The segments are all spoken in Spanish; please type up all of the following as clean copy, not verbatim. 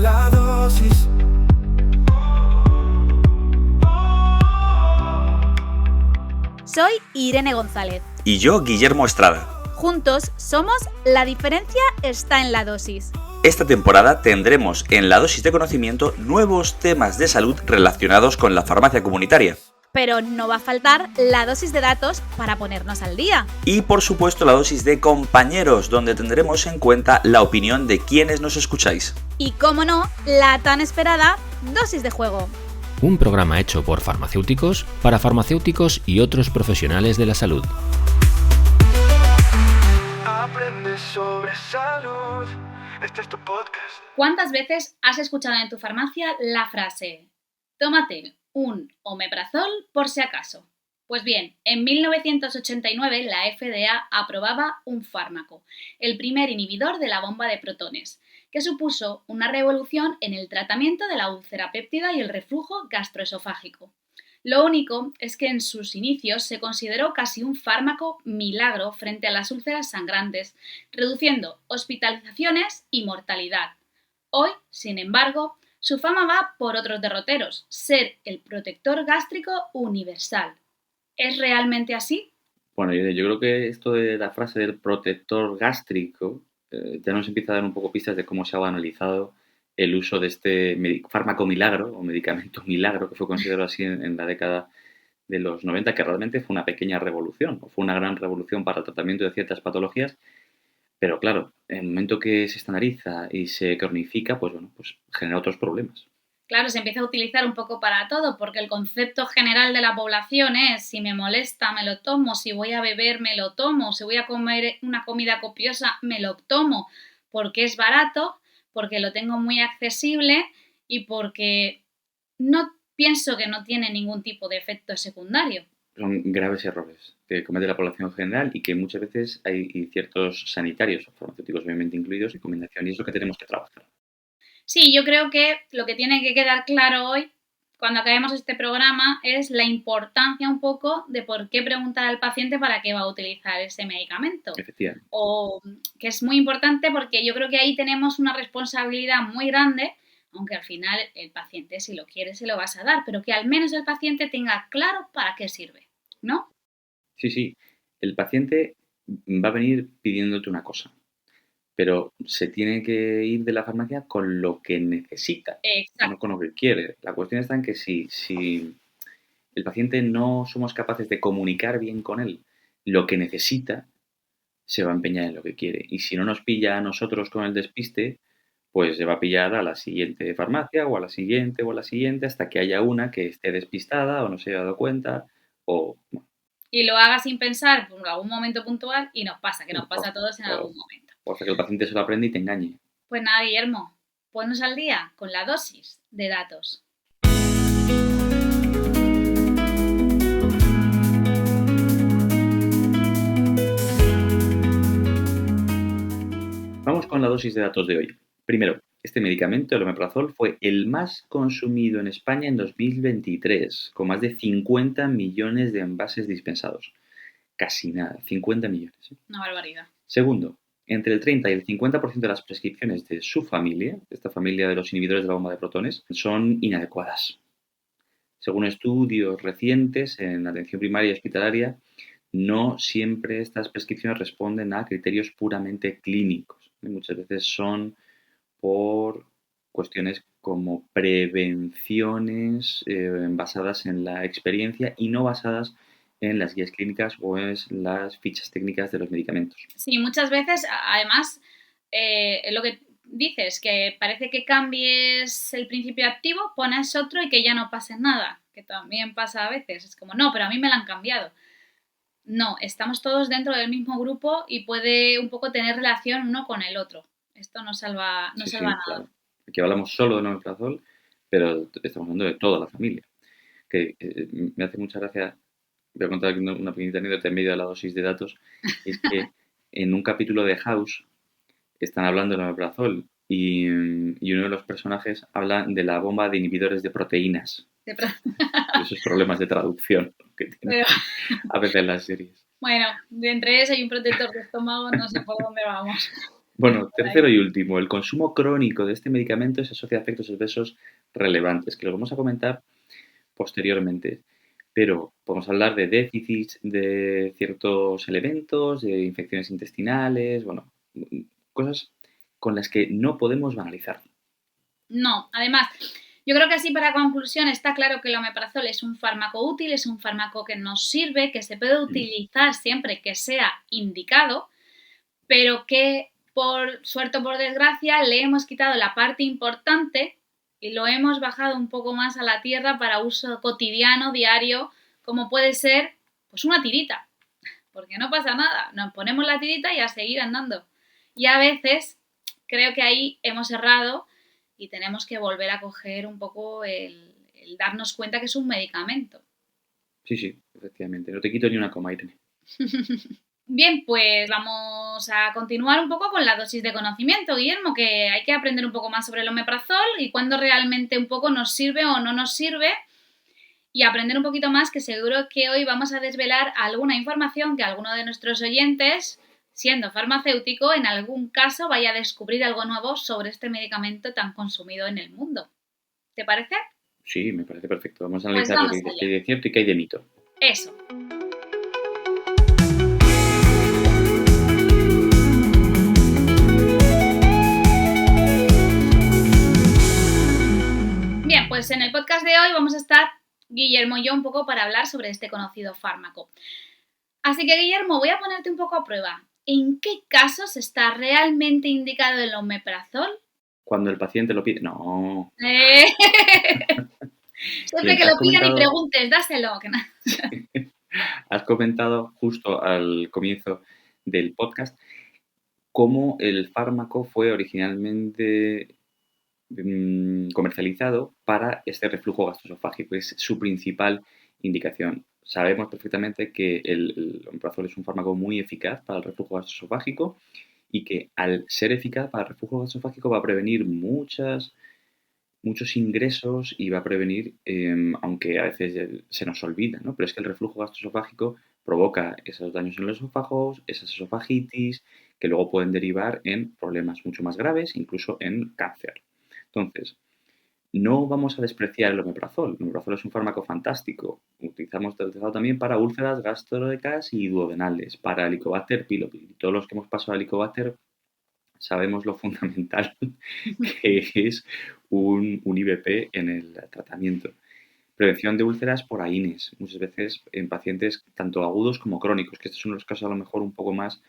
la dosis. Soy Irene González. Y yo, Guillermo Estrada. Juntos somos La diferencia está en la dosis. Esta temporada tendremos en La dosis de conocimiento nuevos temas de salud relacionados con la farmacia comunitaria. Pero no va a faltar la dosis de datos para ponernos al día. Y por supuesto la dosis de compañeros, donde tendremos en cuenta la opinión de quienes nos escucháis. Y cómo no, la tan esperada dosis de juego. Un programa hecho por farmacéuticos para farmacéuticos y otros profesionales de la salud. Aprende sobre salud. Este es tu podcast. ¿Cuántas veces has escuchado en tu farmacia la frase tómate un omeprazol por si acaso? Pues bien, en 1989 la FDA aprobaba un fármaco, el primer inhibidor de la bomba de protones, que supuso una revolución en el tratamiento de la úlcera péptida y el reflujo gastroesofágico. Lo único es que en sus inicios se consideró casi un fármaco milagro frente a las úlceras sangrantes, reduciendo hospitalizaciones y mortalidad. Hoy, sin embargo, su fama va por otros derroteros, ser el protector gástrico universal. ¿Es realmente así? Bueno, yo creo que esto de la frase del protector gástrico ya nos empieza a dar un poco pistas de cómo se ha banalizado el uso de este fármaco milagro o medicamento milagro, que fue considerado así en la década de los 90, que realmente fue una pequeña revolución, o fue una gran revolución para el tratamiento de ciertas patologías, pero claro, en el momento que se estandariza y se cronifica, pues genera otros problemas. Claro, se empieza a utilizar un poco para todo, porque el concepto general de la población es si me molesta, me lo tomo, si voy a beber, me lo tomo, si voy a comer una comida copiosa, me lo tomo, porque es barato, porque lo tengo muy accesible y porque no pienso que no tiene ningún tipo de efecto secundario. Son graves errores que comete la población general y que muchas veces hay ciertos sanitarios, farmacéuticos obviamente incluidos, recomendación, y es lo que tenemos que trabajar. Sí, yo creo que lo que tiene que quedar claro hoy, cuando acabemos este programa, es la importancia un poco de por qué preguntar al paciente para qué va a utilizar ese medicamento. Efectivamente. O que es muy importante porque yo creo que ahí tenemos una responsabilidad muy grande, aunque al final el paciente, si lo quiere, se lo vas a dar, pero que al menos el paciente tenga claro para qué sirve, ¿no? Sí. El paciente va a venir pidiéndote una cosa, pero se tiene que ir de la farmacia con lo que necesita, Exacto. no con lo que quiere. La cuestión está en que si el paciente no somos capaces de comunicar bien con él lo que necesita, se va a empeñar en lo que quiere. Y si no nos pilla a nosotros con el despiste, pues se va a pillar a la siguiente farmacia o a la siguiente hasta que haya una que esté despistada o no se haya dado cuenta o... Bueno, y lo haga sin pensar por algún momento puntual y nos pasa a todos en algún momento. O sea, que el paciente se lo aprende y te engañe. Pues nada, Guillermo, ponnos al día con la dosis de datos. Vamos con la dosis de datos de hoy. Primero, este medicamento, el omeprazol, fue el más consumido en España en 2023, con más de 50 millones de envases dispensados. Casi nada, 50 millones. Una barbaridad. Segundo, entre el 30 y el 50% de las prescripciones de su familia, de esta familia de los inhibidores de la bomba de protones, son inadecuadas. Según estudios recientes en la atención primaria y hospitalaria, no siempre estas prescripciones responden a criterios puramente clínicos. Muchas veces son por cuestiones como prevenciones basadas en la experiencia y no basadas en las guías clínicas o en las fichas técnicas de los medicamentos. Sí, muchas veces, además, lo que dices, que parece que cambies el principio activo, pones otro y que ya no pase nada, que también pasa a veces. Es como, no, pero a mí me lo han cambiado. No, estamos todos dentro del mismo grupo y puede un poco tener relación uno con el otro. Esto no salva nada. Claro. Aquí hablamos solo del omeprazol, pero estamos hablando de toda la familia. Que me hace mucha gracia. Voy a contar aquí una pequeñita anécdota en medio de la dosis de datos. Es que en un capítulo de House están hablando del omeprazol y uno de los personajes habla de la bomba de inhibidores de proteínas. Esos problemas de traducción que tienen a veces las series. Bueno, de entre eso y un protector de estómago no sé por dónde vamos. Bueno, tercero y último, el consumo crónico de este medicamento se asocia a efectos adversos relevantes, que los vamos a comentar posteriormente. Pero podemos hablar de déficits de ciertos elementos, de infecciones intestinales, bueno, cosas con las que no podemos banalizar. No, además, yo creo que así para conclusión está claro que el omeprazol es un fármaco útil, es un fármaco que nos sirve, que se puede utilizar siempre que sea indicado, pero que por suerte o por desgracia le hemos quitado la parte importante y lo hemos bajado un poco más a la tierra para uso cotidiano, diario, como puede ser pues una tirita, porque no pasa nada, nos ponemos la tirita y a seguir andando. Y a veces creo que ahí hemos errado y tenemos que volver a coger un poco el darnos cuenta que es un medicamento. Sí, efectivamente. No te quito ni una coma, Irene. Bien, pues vamos a continuar un poco con la dosis de conocimiento, Guillermo, que hay que aprender un poco más sobre el omeprazol y cuándo realmente un poco nos sirve o no nos sirve y aprender un poquito más, que seguro que hoy vamos a desvelar alguna información que alguno de nuestros oyentes, siendo farmacéutico, en algún caso vaya a descubrir algo nuevo sobre este medicamento tan consumido en el mundo. ¿Te parece? Sí, me parece perfecto. Vamos a Pues analizar lo vamos que dices, allá. qué hay de cierto y qué hay de mito. Eso. Bien, pues en el podcast de hoy vamos a estar Guillermo y yo un poco para hablar sobre este conocido fármaco. Así que, Guillermo, voy a ponerte un poco a prueba. ¿En qué casos está realmente indicado el omeprazol? Cuando el paciente lo pide. No. Siempre Bien, que lo pidan y preguntes, dáselo. Que no. Has comentado justo al comienzo del podcast cómo el fármaco fue originalmente comercializado para este reflujo gastroesofágico. Es su principal indicación. Sabemos perfectamente que el omeprazol es un fármaco muy eficaz para el reflujo gastroesofágico y que al ser eficaz para el reflujo gastroesofágico va a prevenir muchos ingresos y va a prevenir, aunque a veces se nos olvida, ¿no? Pero es que el reflujo gastroesofágico provoca esos daños en los esófagos, esas esofagitis, que luego pueden derivar en problemas mucho más graves, incluso en cáncer. Entonces, no vamos a despreciar el omeprazol. El omeprazol es un fármaco fantástico. Utilizado también para úlceras gástricas y duodenales, para Helicobacter pylori. Todos los que hemos pasado a Helicobacter sabemos lo fundamental que es un IVP en el tratamiento. Prevención de úlceras por AINES, muchas veces en pacientes tanto agudos como crónicos, que estos son los casos a lo mejor un poco más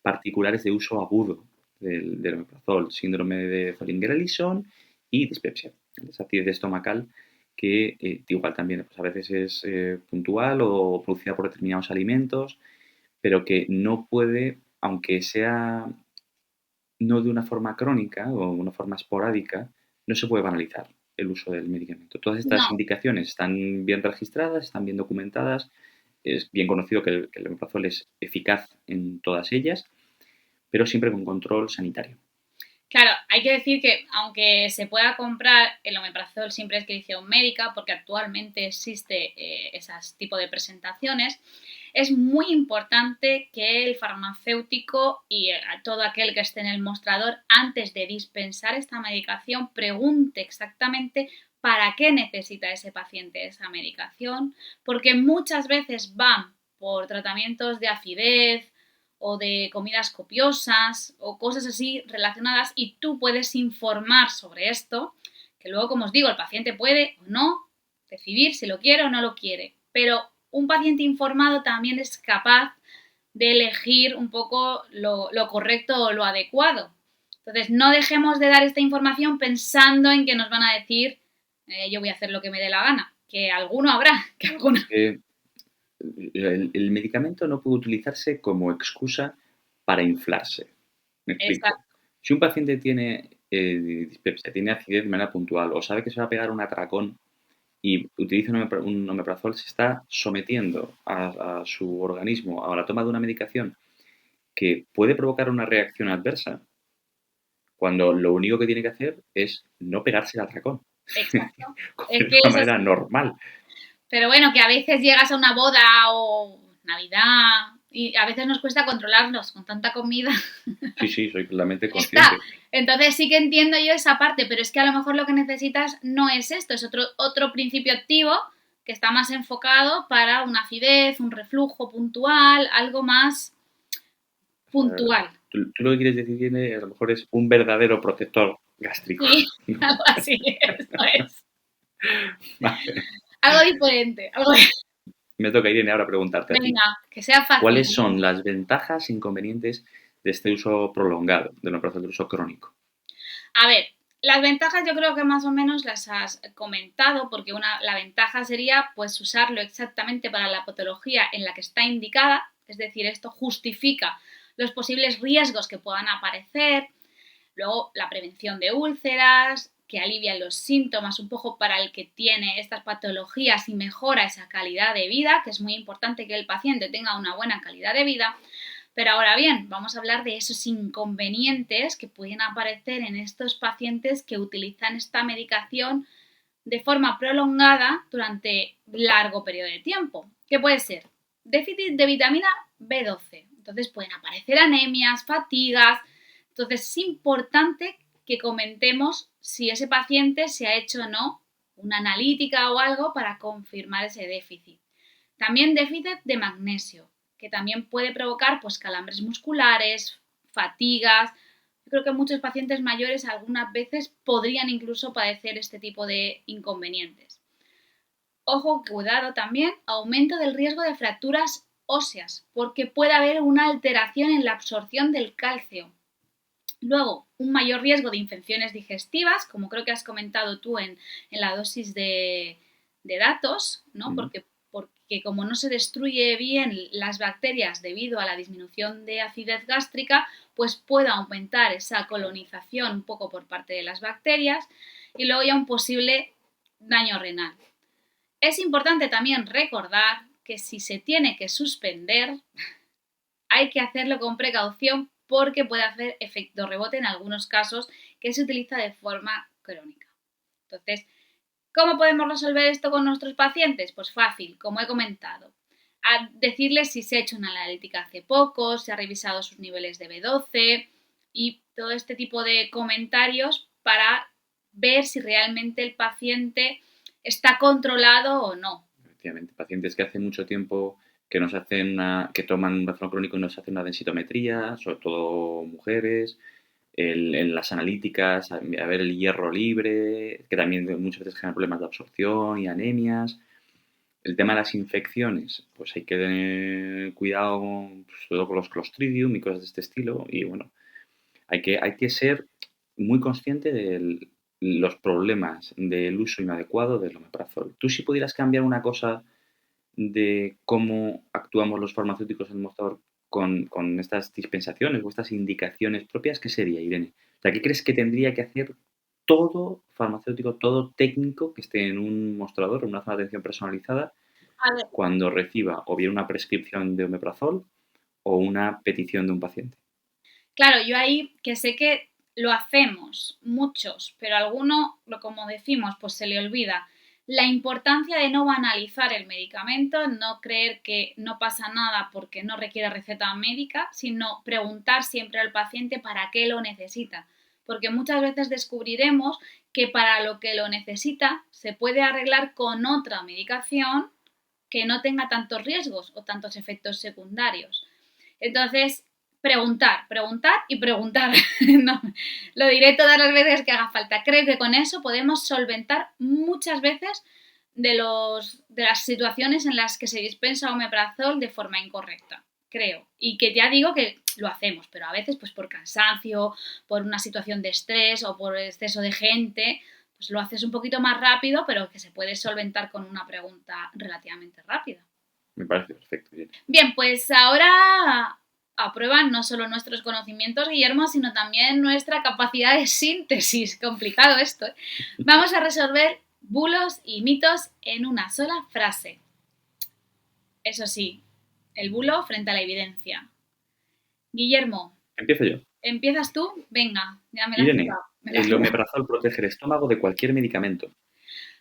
particulares de uso agudo del omeprazol, síndrome de Zollinger-Ellison y dispepsia, esa acidez estomacal que igual también pues a veces es puntual o producida por determinados alimentos, pero que no puede, aunque sea no de una forma crónica o una forma esporádica, no se puede banalizar el uso del medicamento. Todas estas No. indicaciones están bien registradas, están bien documentadas, es bien conocido que el omeprazol es eficaz en todas ellas, pero siempre con control sanitario. Claro, hay que decir que aunque se pueda comprar el omeprazol sin prescripción médica, porque actualmente existe ese tipo de presentaciones, es muy importante que el farmacéutico y todo aquel que esté en el mostrador, antes de dispensar esta medicación, pregunte exactamente para qué necesita ese paciente esa medicación, porque muchas veces van por tratamientos de acidez, o de comidas copiosas o cosas así relacionadas y tú puedes informar sobre esto, que luego, como os digo, el paciente puede o no decidir si lo quiere o no lo quiere, pero un paciente informado también es capaz de elegir un poco lo correcto o lo adecuado. Entonces, no dejemos de dar esta información pensando en que nos van a decir yo voy a hacer lo que me dé la gana, que alguno habrá, que alguno... El medicamento no puede utilizarse como excusa para inflarse. Me explico. Exacto. Si un paciente tiene dispepsia, tiene acidez de manera puntual o sabe que se va a pegar un atracón y utiliza un omeprazol, se está sometiendo a su organismo a la toma de una medicación que puede provocar una reacción adversa, cuando lo único que tiene que hacer es no pegarse el atracón. Exacto. De una manera normal. Pero bueno, que a veces llegas a una boda o Navidad, y a veces nos cuesta controlarlos con tanta comida. Sí, soy plenamente consciente. Entonces sí que entiendo yo esa parte, pero es que a lo mejor lo que necesitas no es esto, es otro principio activo que está más enfocado para una acidez, un reflujo puntual, algo más puntual. Tú lo que quieres decir, Irene, a lo mejor es un verdadero protector gástrico. Sí, algo así, eso es. Vale. Algo diferente. Me toca, Irene, ahora preguntarte a ti. Venga, que sea fácil. ¿Cuáles son las ventajas e inconvenientes de este uso prolongado del omeprazol, del uso crónico? A ver, las ventajas yo creo que más o menos las has comentado, porque la ventaja sería pues usarlo exactamente para la patología en la que está indicada, es decir, esto justifica los posibles riesgos que puedan aparecer, luego la prevención de úlceras, que alivia los síntomas un poco para el que tiene estas patologías y mejora esa calidad de vida, que es muy importante que el paciente tenga una buena calidad de vida. Pero ahora bien, vamos a hablar de esos inconvenientes que pueden aparecer en estos pacientes que utilizan esta medicación de forma prolongada durante largo periodo de tiempo. ¿Qué puede ser? Déficit de vitamina B12. Entonces pueden aparecer anemias, fatigas. Entonces es importante que comentemos si ese paciente se ha hecho o no una analítica o algo para confirmar ese déficit. También déficit de magnesio, que también puede provocar pues calambres musculares, fatigas. Yo creo que muchos pacientes mayores algunas veces podrían incluso padecer este tipo de inconvenientes. Ojo, cuidado también, aumento del riesgo de fracturas óseas, porque puede haber una alteración en la absorción del calcio. Luego, un mayor riesgo de infecciones digestivas, como creo que has comentado tú en la dosis de datos, ¿no? Porque como no se destruye bien las bacterias debido a la disminución de acidez gástrica, pues puede aumentar esa colonización un poco por parte de las bacterias y luego ya un posible daño renal. Es importante también recordar que si se tiene que suspender, hay que hacerlo con precaución porque puede hacer efecto rebote en algunos casos que se utiliza de forma crónica. Entonces, ¿cómo podemos resolver esto con nuestros pacientes? Pues fácil, como he comentado. A decirles si se ha hecho una analítica hace poco, si ha revisado sus niveles de B12 y todo este tipo de comentarios para ver si realmente el paciente está controlado o no. Efectivamente, pacientes que hace mucho tiempo que toman un omeprazol crónico y no se hacen una densitometría, sobre todo mujeres, en las analíticas, a ver el hierro libre, que también muchas veces genera problemas de absorción y anemias. El tema de las infecciones, pues hay que tener cuidado sobre todo con los Clostridium y cosas de este estilo. Y bueno, hay que ser muy consciente de los problemas del uso inadecuado del omeprazol. Tú, si pudieras cambiar una cosa de cómo actuamos los farmacéuticos en el mostrador con estas dispensaciones o estas indicaciones propias, ¿qué sería, Irene? O sea, ¿qué crees que tendría que hacer todo farmacéutico, todo técnico que esté en un mostrador, en una zona de atención personalizada, cuando reciba o bien una prescripción de omeprazol o una petición de un paciente? Claro, yo ahí que sé que lo hacemos muchos, pero a alguno, como decimos, pues se le olvida. La importancia de no banalizar el medicamento, no creer que no pasa nada porque no requiere receta médica, sino preguntar siempre al paciente para qué lo necesita. Porque muchas veces descubriremos que para lo que lo necesita se puede arreglar con otra medicación que no tenga tantos riesgos o tantos efectos secundarios. Entonces, preguntar y preguntar. No, lo diré todas las veces que haga falta. Creo que con eso podemos solventar muchas veces de las situaciones en las que se dispensa omeprazol de forma incorrecta. Creo. Y que ya digo que lo hacemos, pero a veces pues por cansancio, por una situación de estrés o por exceso de gente, pues lo haces un poquito más rápido, pero que se puede solventar con una pregunta relativamente rápida. Me parece perfecto. Bien, pues ahora aprueban no solo nuestros conocimientos, Guillermo, sino también nuestra capacidad de síntesis. Complicado esto, ¿eh? Vamos a resolver bulos y mitos en una sola frase. Eso sí, el bulo frente a la evidencia. Guillermo. Empiezo yo. ¿Empiezas tú? Venga, ya me la he Irene, jugado. el omeprazol protege el estómago de cualquier medicamento.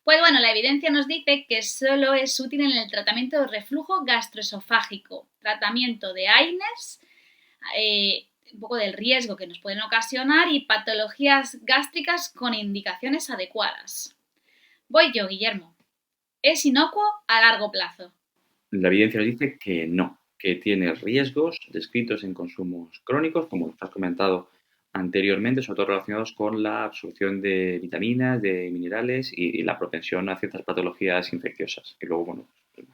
Pues bueno, la evidencia nos dice que solo es útil en el tratamiento de reflujo gastroesofágico, tratamiento de AINES, un poco del riesgo que nos pueden ocasionar y patologías gástricas con indicaciones adecuadas. Voy yo, Guillermo. ¿Es inocuo a largo plazo? La evidencia nos dice que no, que tiene riesgos descritos en consumos crónicos, como has comentado anteriormente, sobre todo relacionados con la absorción de vitaminas, de minerales y la propensión a ciertas patologías infecciosas. Y luego, bueno,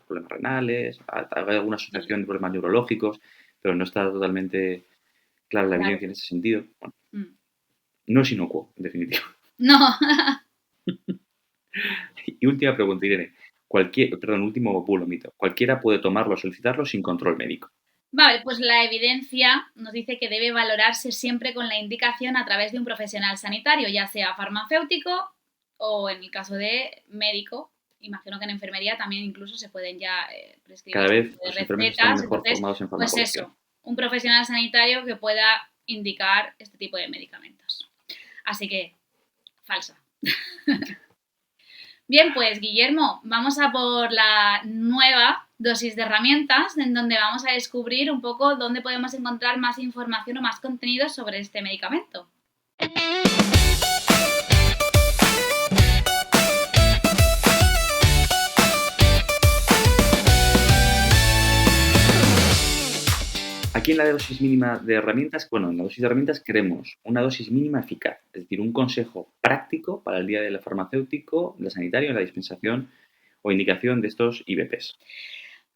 problemas renales, hay alguna asociación de problemas neurológicos, pero no está totalmente clara la evidencia en ese sentido. Bueno, no es inocuo, en definitiva. No. Y última pregunta, Irene. Último bulo mito. Cualquiera puede tomarlo o solicitarlo sin control médico. Vale, pues la evidencia nos dice que debe valorarse siempre con la indicación a través de un profesional sanitario, ya sea farmacéutico o en el caso de médico. Imagino que en enfermería también incluso se pueden ya prescribir Cada vez de los enfermeros están mejor formados en farmacología. Pues eso, un profesional sanitario que pueda indicar este tipo de medicamentos. Así que, falsa. Bien, pues Guillermo, vamos a por la nueva dosis de herramientas en donde vamos a descubrir un poco dónde podemos encontrar más información o más contenido sobre este medicamento. Aquí en la dosis mínima de herramientas, en la dosis de herramientas queremos una dosis mínima eficaz, es decir, un consejo práctico para el día del farmacéutico, del sanitario, en la dispensación o indicación de estos IBPs.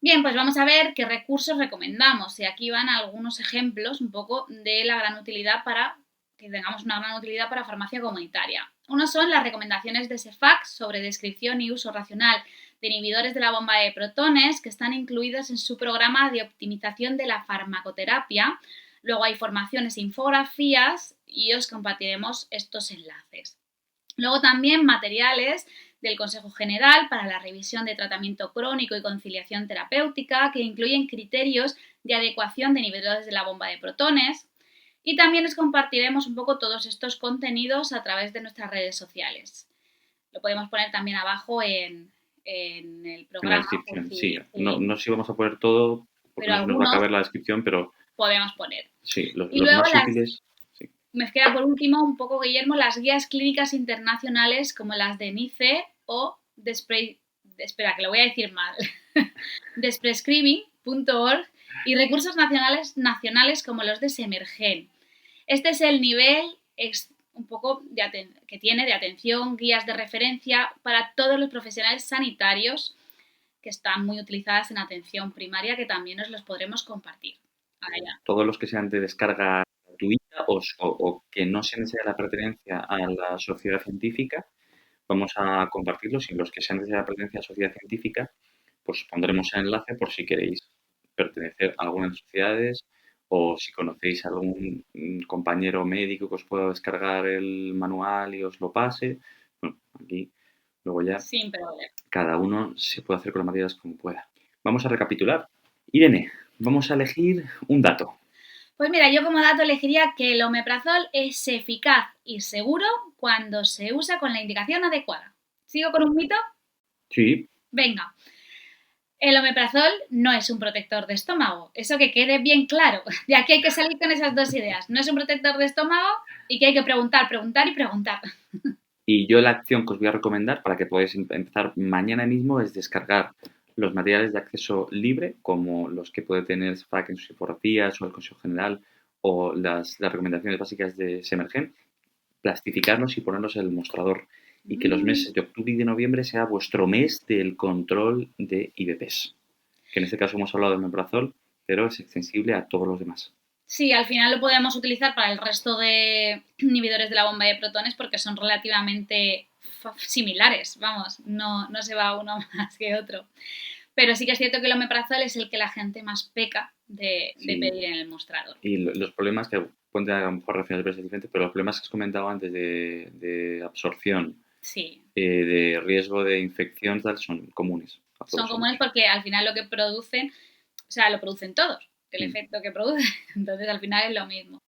Bien, pues vamos a ver qué recursos recomendamos y aquí van algunos ejemplos un poco de la gran utilidad para que tengamos una gran utilidad para farmacia comunitaria. Uno son las recomendaciones de SEFAC sobre descripción y uso racional de inhibidores de la bomba de protones que están incluidos en su programa de optimización de la farmacoterapia. Luego hay formaciones e infografías y os compartiremos estos enlaces. Luego también materiales del Consejo General para la revisión de tratamiento crónico y conciliación terapéutica que incluyen criterios de adecuación de inhibidores de la bomba de protones. Y también os compartiremos un poco todos estos contenidos a través de nuestras redes sociales. Lo podemos poner también abajo en el programa. En la descripción, sí. No sé si vamos a poner todo, porque no nos va a caber la descripción, pero podemos poner. Sí, los luego más útiles. Sí. Me queda por último un poco, Guillermo, las guías clínicas internacionales como las de NICE o espera, que lo voy a decir mal, desprescribing.org y recursos nacionales como los de Semergen. Este es el nivel un poco que tiene de atención, guías de referencia para todos los profesionales sanitarios que están muy utilizadas en atención primaria, que también os los podremos compartir. Todos los que sean de descarga gratuita o que no sean de la pertenencia a la sociedad científica, vamos a compartirlos, y los que sean de la pertenencia a la sociedad científica, pues pondremos el enlace por si queréis pertenecer a alguna de las sociedades o si conocéis a algún compañero médico que os pueda descargar el manual y os lo pase. Bueno, aquí luego ya cada uno se puede hacer con las materias como pueda. Vamos a recapitular. Irene, vamos a elegir un dato. Pues mira, yo como dato elegiría que el omeprazol es eficaz y seguro cuando se usa con la indicación adecuada. ¿Sigo con un mito? Sí. Venga. El omeprazol no es un protector de estómago. Eso que quede bien claro. De aquí hay que salir con esas dos ideas. No es un protector de estómago y que hay que preguntar y preguntar. Y yo la acción que os voy a recomendar para que podáis empezar mañana mismo es descargar los materiales de acceso libre, como los que puede tener SEFAC en sus infografías o el Consejo General o las recomendaciones básicas de Semergen, plastificarlos y ponerlos en el mostrador. Y que los meses de octubre y de noviembre sea vuestro mes del control de IBPs. Que en este caso hemos hablado del omeprazol, pero es extensible a todos los demás. Sí, al final lo podemos utilizar para el resto de inhibidores de la bomba de protones porque son relativamente similares, vamos, no se va uno más que otro. Pero sí que es cierto que el omeprazol es el que la gente más peca de pedir en el mostrador. Y los problemas que, ponte a lo mejor reacciones diferentes, pero los problemas que has comentado antes de absorción, de riesgo de infección, tal, son comunes. Son comunes porque al final lo que producen, lo producen todos, el efecto que producen, entonces al final es lo mismo.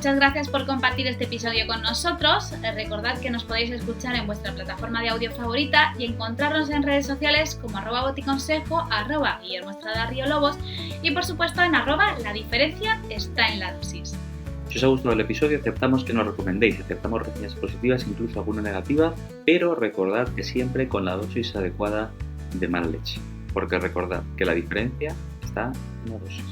Muchas gracias por compartir este episodio con nosotros. Recordad que nos podéis escuchar en vuestra plataforma de audio favorita y encontrarnos en redes sociales como @boticonsejo, @guillermoestrada-riolobos y por supuesto en @la diferencia está en la dosis. Si os ha gustado el episodio, aceptamos que nos recomendéis, aceptamos reseñas positivas, incluso alguna negativa, pero recordad que siempre con la dosis adecuada de mala leche, porque recordad que la diferencia está en la dosis.